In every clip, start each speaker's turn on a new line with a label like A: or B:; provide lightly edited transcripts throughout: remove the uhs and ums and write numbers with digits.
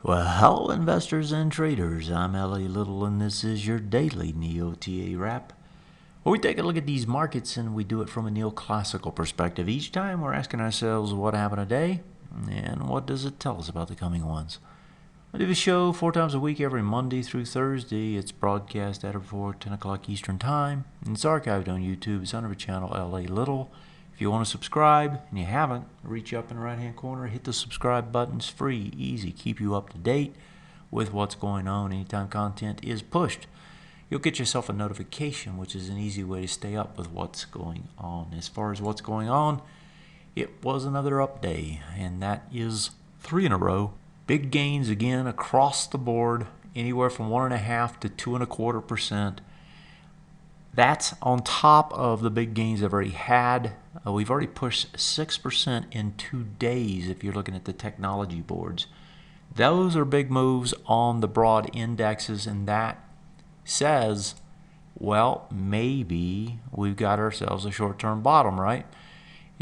A: Well, hello, investors and traders. I'm L.A. Little, and this is your daily NeoTA wrap, where we take a look at these markets and we do it from a neoclassical perspective. Each time we're asking ourselves what happened today and what does it tell us about the coming ones. I do the show 4 times a week, every Monday through Thursday. It's broadcast at or before 10 o'clock Eastern Time, and it's archived on YouTube. It's under the channel L.A. Little. If you want to subscribe and you haven't, reach up in the right-hand corner, hit the subscribe button. It's free, easy, keep you up to date with what's going on anytime content is pushed. You'll get yourself a notification, which is an easy way to stay up with what's going on. As far as what's going on, it was another up day, and that is 3 in a row. Big gains again across the board, anywhere from 1.5 to 2.25%. That's on top of the big gains I've already had. We've already pushed 6% in 2 days if you're looking at the technology boards. Those are big moves on the broad indexes, and that says, well, maybe we've got ourselves a short-term bottom, right?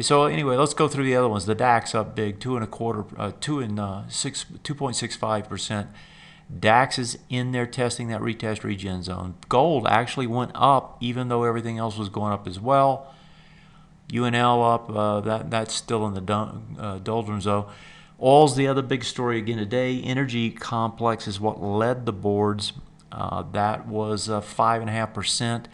A: So anyway, let's go through the other ones. The DAX up big, 2.65%. DAX is in there testing that retest regen zone. Gold actually went up even though everything else was going up as well. UNL up, that's still in the doldrums though. Oil's the other big story again today. Energy complex is what led the boards. That was 5.5%.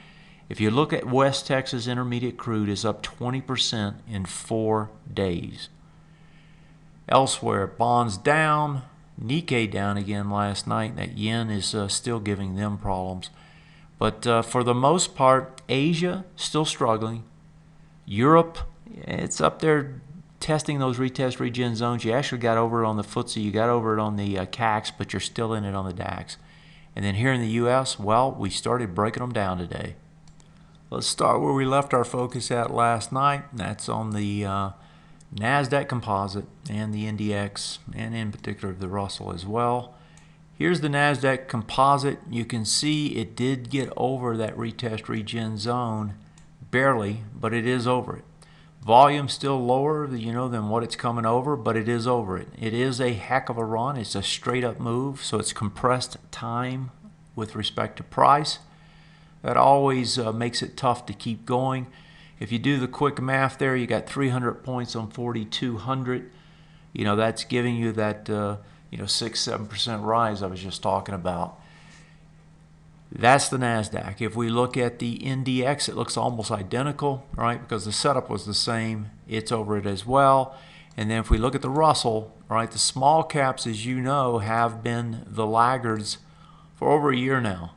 A: If you look at West Texas Intermediate crude, it's up 20% in 4 days. Elsewhere, bonds down. Nikkei down again last night. That yen is still giving them problems. But for the most part, Asia still struggling. Europe, it's up there testing those retest regen zones. You actually got over it on the FTSE. You got over it on the CACs, but you're still in it on the DAX. And then here in the U.S., well, we started breaking them down today. Let's start where we left our focus at last night. That's on the NASDAQ composite and the NDX, and in particular the Russell as well. Here's the NASDAQ composite. You can see it did get over that retest regen zone, barely, but it is over it. Volume still lower, than what it's coming over, but it is over it. It is a heck of a run. It's a straight up move, so it's compressed time with respect to price. That always makes it tough to keep going. If you do the quick math there, you got 300 points on 4,200. That's giving you that 6-7% rise I was just talking about. That's the NASDAQ. If we look at the NDX, it looks almost identical, right? Because the setup was the same. It's over it as well. And then if we look at the Russell, right, the small caps, as you know, have been the laggards for over a year now.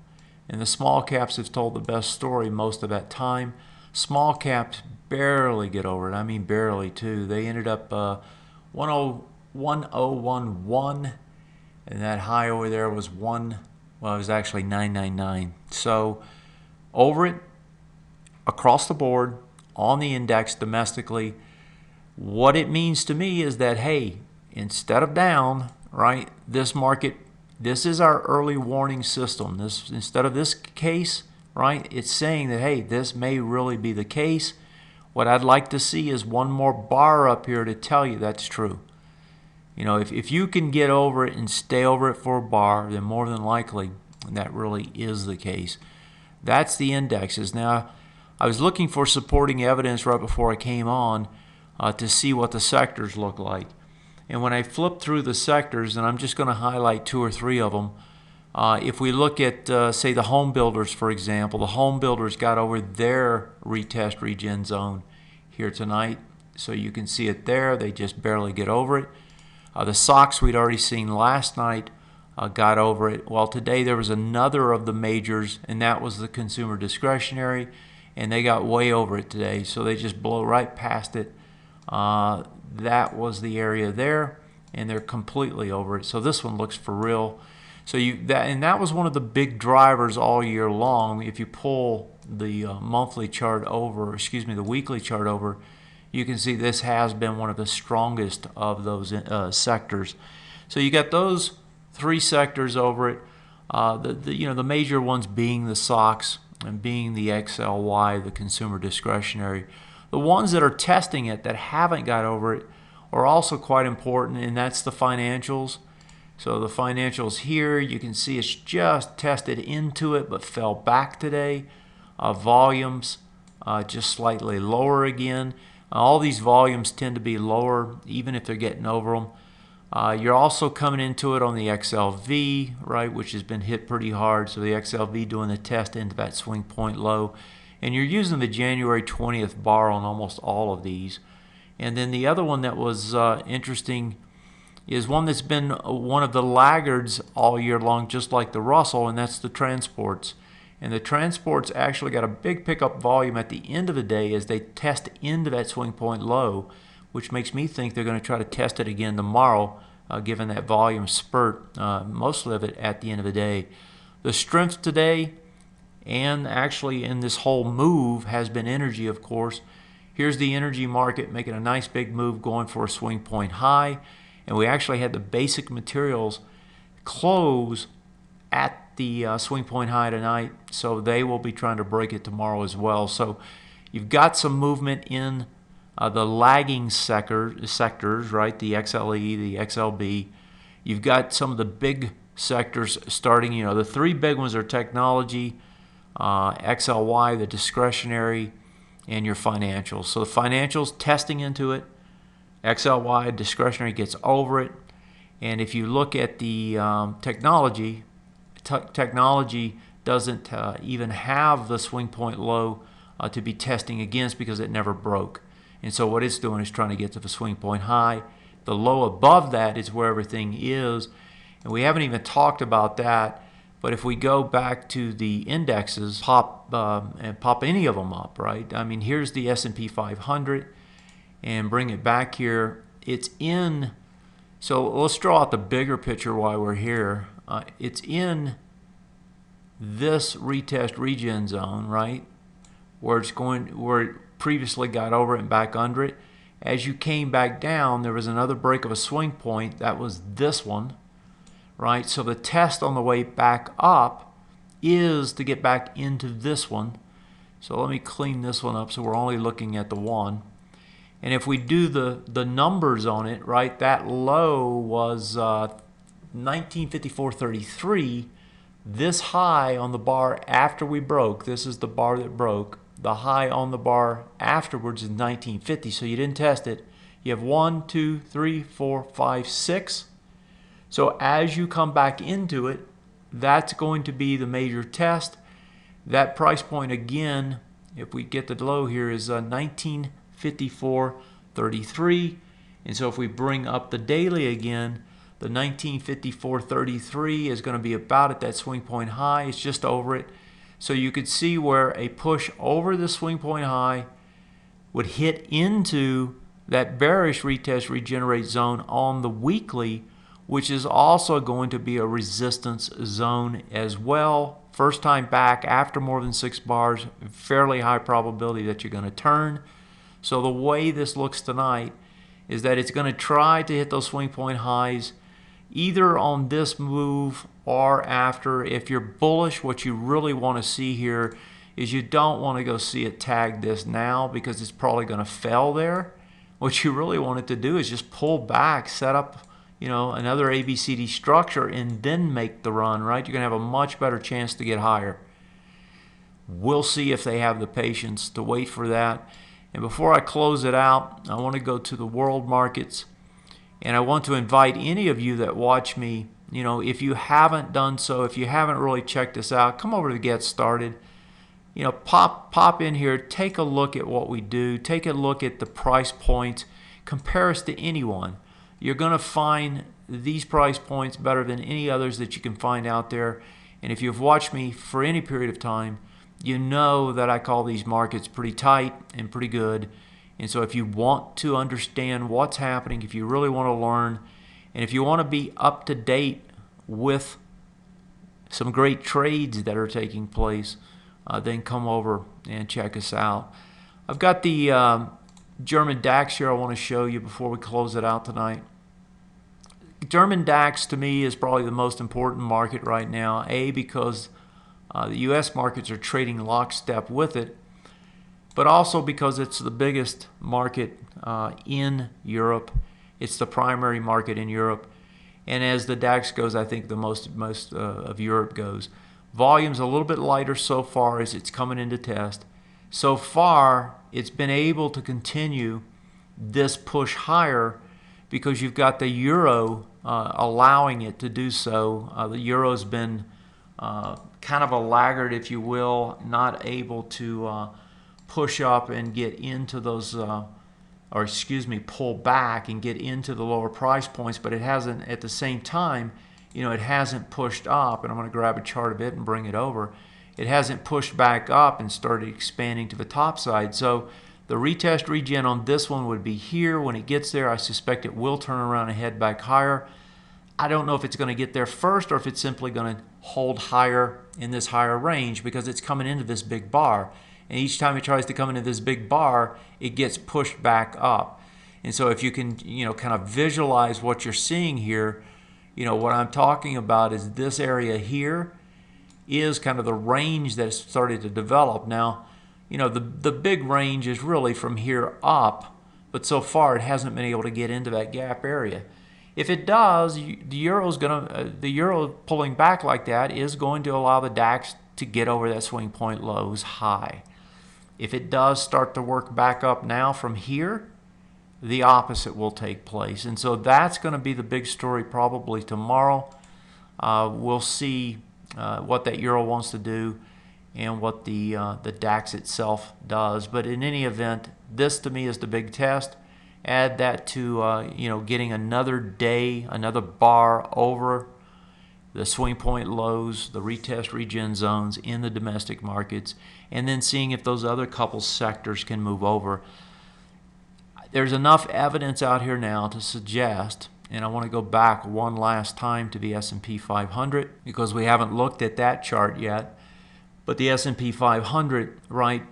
A: And the small caps have told the best story most of that time. Small caps barely get over it. I mean barely too. They ended up 1011, and that high over there was it was actually 999. So over it across the board on the index domestically. What it means to me is that, hey, instead of down, right, this market, this is our early warning system. Instead of this case, right, it's saying that, hey, this may really be the case. What I'd like to see is one more bar up here to tell you that's true. If you can get over it and stay over it for a bar, then more than likely that really is the case. That's the indexes. Now, I was looking for supporting evidence right before I came on to see what the sectors look like. And when I flip through the sectors, and I'm just going to highlight 2 or 3 of them, if we look at, say, the home builders, for example, the home builders got over their retest regen zone here tonight. So you can see it there. They just barely get over it. The stocks we'd already seen last night got over it. Well, today there was another of the majors, and that was the consumer discretionary, and they got way over it today. So they just blow right past it. That was the area there, and they're completely over it. So this one looks for real. So that was one of the big drivers all year long. If you pull the monthly chart over, the weekly chart over, you can see this has been one of the strongest of those sectors. So you got those 3 sectors over it. The major ones being the SOX and being the XLY, the consumer discretionary. The ones that are testing it that haven't got over it are also quite important, and that's the financials. So the financials here, you can see it's just tested into it but fell back today. Volumes just slightly lower again. All these volumes tend to be lower even if they're getting over them. You're also coming into it on the XLV, right, which has been hit pretty hard. So the XLV doing the test into that swing point low. And you're using the January 20th bar on almost all of these. And then the other one that was interesting is one that's been one of the laggards all year long, just like the Russell, and that's the transports. And the transports actually got a big pickup volume at the end of the day as they test into that swing point low, which makes me think they're going to try to test it again tomorrow, given that volume spurt, mostly of it at the end of the day. The strength today, and actually in this whole move, has been energy, of course. Here's the energy market making a nice big move going for a swing point high. And we actually had the basic materials close at the swing point high tonight, so they will be trying to break it tomorrow as well. So you've got some movement in the lagging sectors, right? The XLE, the XLB. You've got some of the big sectors starting. The three big ones are technology, XLY, the discretionary, and your financials. So the financials testing into it. XLY discretionary gets over it, and if you look at the technology doesn't even have the swing point low to be testing against because it never broke. And so what it's doing is trying to get to the swing point high. The low above that is where everything is, and we haven't even talked about that. But if we go back to the indexes, pop any of them up, right? I mean, here's the S&P 500. And bring it back here. It's in, so let's draw out the bigger picture while we're here. It's in this retest regen zone, right? Where it previously got over it and back under it. As you came back down, there was another break of a swing point. That was this one, right? So the test on the way back up is to get back into this one. So let me clean this one up so we're only looking at the one. And if we do the numbers on it, right, that low was 1954.33. This high on the bar after we broke, this is the bar that broke. The high on the bar afterwards is 1950, so you didn't test it. You have 1, 2, 3, 4, 5, 6. So as you come back into it, that's going to be the major test. That price point again, if we get the low here, is 1954.33, and so if we bring up the daily again, the 1954.33 is going to be about at that swing point high. It's just over it. So you could see where a push over the swing point high would hit into that bearish retest regenerate zone on the weekly, which is also going to be a resistance zone as well. First time back after more than 6 bars, fairly high probability that you're going to turn. So the way this looks tonight is that it's going to try to hit those swing point highs either on this move or after. If you're bullish, what you really want to see here is you don't want to go see it tag this now because it's probably going to fail there. What you really want it to do is just pull back, set up another ABCD structure, and then make the run, right? You're going to have a much better chance to get higher. We'll see if they have the patience to wait for that. And before I close it out, I want to go to the world markets. And I want to invite any of you that watch me, if you haven't done so, if you haven't really checked this out, come over to Get Started. Pop in here, take a look at what we do, take a look at the price points, compare us to anyone. You're going to find these price points better than any others that you can find out there. And if you've watched me for any period of time, you know that I call these markets pretty tight and pretty good. And so if you want to understand what's happening, if you really want to learn, and if you want to be up to date with some great trades that are taking place, then come over and check us out. I've got the German DAX here I want to show you before we close it out tonight. German DAX to me is probably the most important market right now, because the U.S. markets are trading lockstep with it, but also because it's the biggest market in Europe. It's the primary market in Europe. And as the DAX goes, I think the most of Europe goes. Volume's a little bit lighter so far as it's coming into test. So far, it's been able to continue this push higher because you've got the euro allowing it to do so. The euro's been kind of a laggard, if you will, not able to push up and get into those, or excuse me, pull back and get into the lower price points, but it hasn't, at the same time, it hasn't pushed up, and I'm going to grab a chart of it and bring it over. It hasn't pushed back up and started expanding to the top side. So the retest regen on this one would be here. When it gets there, I suspect it will turn around and head back higher. I don't know if it's going to get there first or if it's simply going to hold higher in this higher range because it's coming into this big bar. And each time it tries to come into this big bar, it gets pushed back up. And so if you can, kind of visualize what you're seeing here, what I'm talking about is this area here is kind of the range that's started to develop. Now, the big range is really from here up, but so far it hasn't been able to get into that gap area. If it does, the euro pulling back like that is going to allow the DAX to get over that swing point lows high. If it does start to work back up now from here, the opposite will take place. And so that's going to be the big story probably tomorrow. We'll see what that euro wants to do and what the DAX itself does. But in any event, this to me is the big test. Add that to getting another day, another bar over the swing point lows, the retest regen zones in the domestic markets, and then seeing if those other couple sectors can move over. There's enough evidence out here now to suggest, and I want to go back one last time to the S&P 500 because we haven't looked at that chart yet, but the S&P 500, right,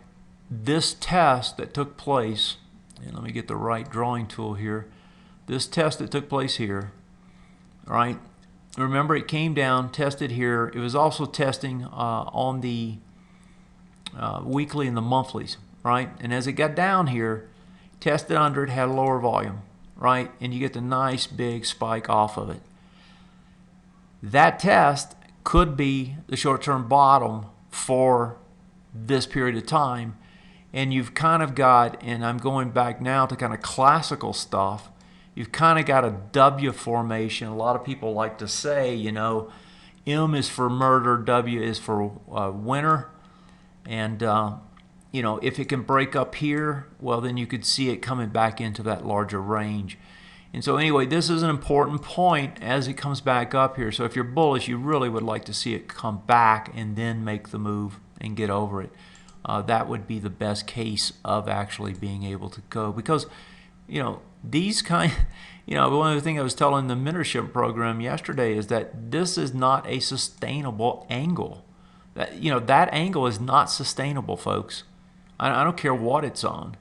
A: this test that took place, and let me get the right drawing tool here, this test that took place here, right, remember it came down, tested here. It was also testing on the weekly and the monthlies, right? And as it got down here, tested under it, had a lower volume, right? And you get the nice big spike off of it. That test could be the short-term bottom for this period of time. And you've kind of got, and I'm going back now to kind of classical stuff, you've kind of got a W formation. A lot of people like to say, M is for murder, W is for winner. And, if it can break up here, well, then you could see it coming back into that larger range. And so anyway, this is an important point as it comes back up here. So if you're bullish, you really would like to see it come back and then make the move and get over it. That would be the best case of actually being able to go. Because, these kind, one of the things I was telling the mentorship program yesterday is that this is not a sustainable angle. That angle is not sustainable, folks. I don't care what it's on.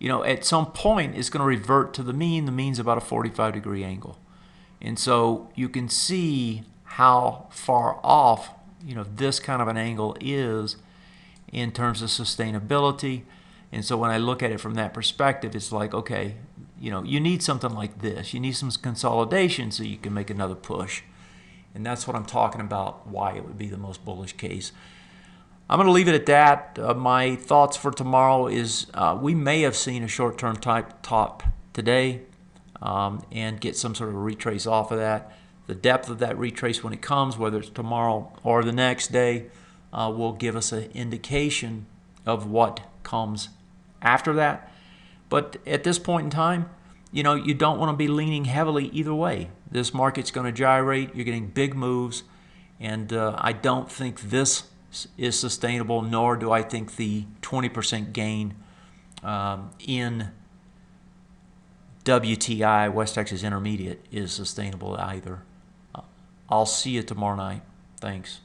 A: At some point, it's going to revert to the mean. The mean's about a 45-degree angle. And so you can see how far off, this kind of an angle is in terms of sustainability. And so when I look at it from that perspective, it's like, okay, you need something like this. You need some consolidation so you can make another push. And that's what I'm talking about, why it would be the most bullish case. I'm going to leave it at that. My thoughts for tomorrow is we may have seen a short-term type top today and get some sort of retrace off of that. The depth of that retrace when it comes, whether it's tomorrow or the next day, will give us an indication of what comes after that. But at this point in time, you don't want to be leaning heavily either way. This market's going to gyrate. You're getting big moves. And I don't think this is sustainable, nor do I think the 20% gain in WTI, West Texas Intermediate, is sustainable either. I'll see you tomorrow night. Thanks.